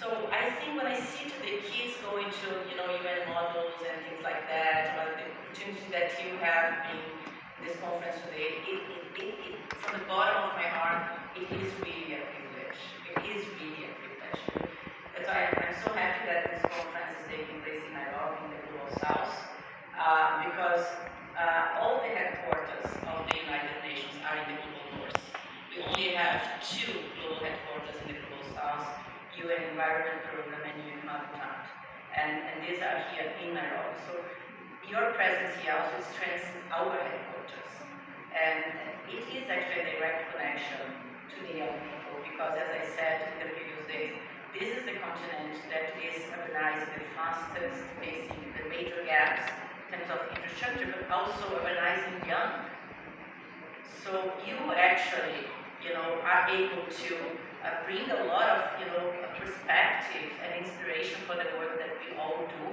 So I think when I see to the kids going to, UN models and things like that, or the opportunity that you have in this conference today, from the bottom of my heart, it is really a privilege. It is really a privilege. That's why I'm so happy that this conference is taking place in Nairobi, in the Global South, because all the headquarters of the United Nations are in the Global North. We only have 2 global headquarters in the Global South, UN Environment Program and UN Habitat. And these are here in Nairobi. So your presence here also strengthens our headquarters. And it is actually a direct connection to the young people because, as I said in the previous days, this is the continent that is urbanizing the fastest, facing the major gaps in terms of infrastructure, but also urbanizing young. So you actually, are able to bring a lot of, perspective and inspiration for the work that we all do.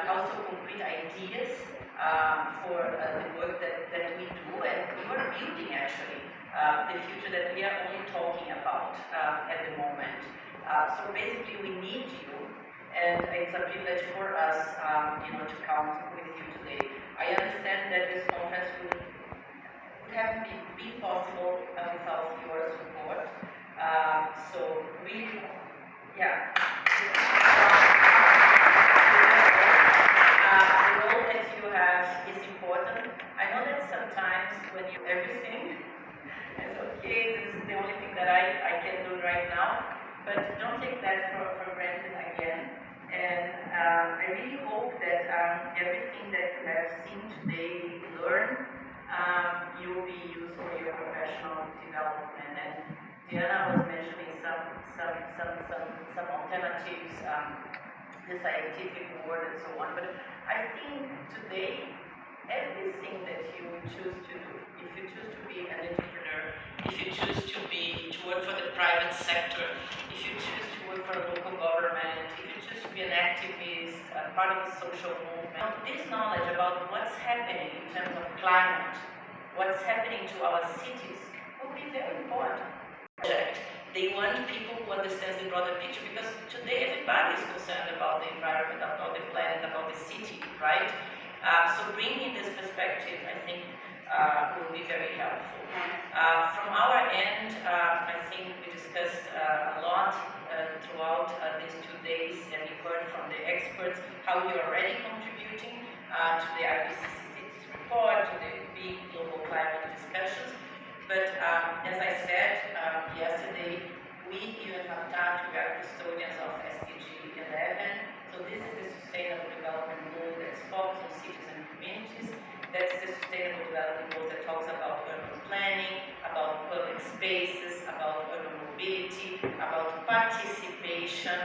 Also concrete ideas for the work that we do, and you are building actually the future that we are only talking about at the moment. So basically we need you, and it's a privilege for us, to count with you today. I understand that this conference would have been possible without your support. So really, yeah. The role that you have is important. I know that sometimes when you everything, it's okay, this is the only thing that I can do right now, but don't take that for granted again. And I really hope that everything that you have seen today, learned, you will be used for your professional development. And Diana was mentioning some alternatives, the scientific world and so on. But I think today, everything that you choose to do, if you choose to be an entrepreneur, if you choose to work for the private sector, if you choose to work for a local government, if you choose to be an activist, part of the social movement, this knowledge about what's happening in terms of climate, what's happening to our cities, will be very important. They want people who understand the broader picture, because today everybody is concerned about the environment, about the planet, about the city, right? So bringing this perspective, I think, will be very helpful. From our end, I think we discussed a lot throughout these 2 days, and we heard from the experts how you're already contributing to the IPCC's report, to the big global climate discussions. But as I said yesterday, we UN Habitat, we are custodians of SDG 11. So this is the Sustainable Development Goal that's focused on cities and communities. That's the Sustainable Development Goal that talks about urban planning, about public spaces, about urban mobility, about participation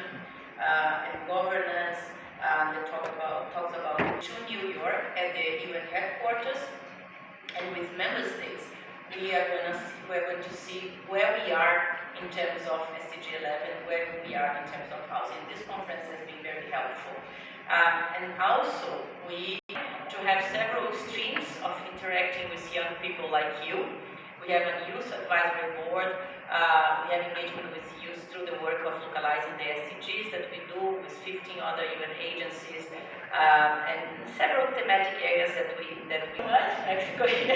and governance. That talks about to New York at the UN headquarters, and with member states. We're going to see where we are in terms of SDG 11, where we are in terms of housing. This conference has been very helpful. And also, we to have several streams of interacting with young people like you. We have a youth advisory board. We have engagement with youth through the work of localizing the SDGs that we do with 15 other UN agencies, and several thematic areas that we actually.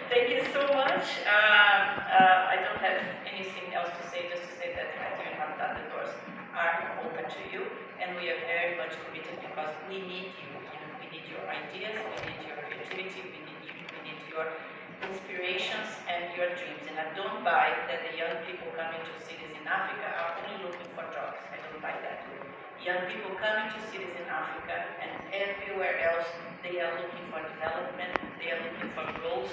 Thank you so much. I don't have anything else to say, just to say that at UN Habitat the doors are open to you, and we are very much committed because we need you. We need your ideas, we need your creativity, we need your inspirations and your dreams. And I don't buy that the young people coming to cities in Africa are only looking for jobs. I don't buy that. Young people coming to cities in Africa and everywhere else, they are looking for development, they are looking for growth.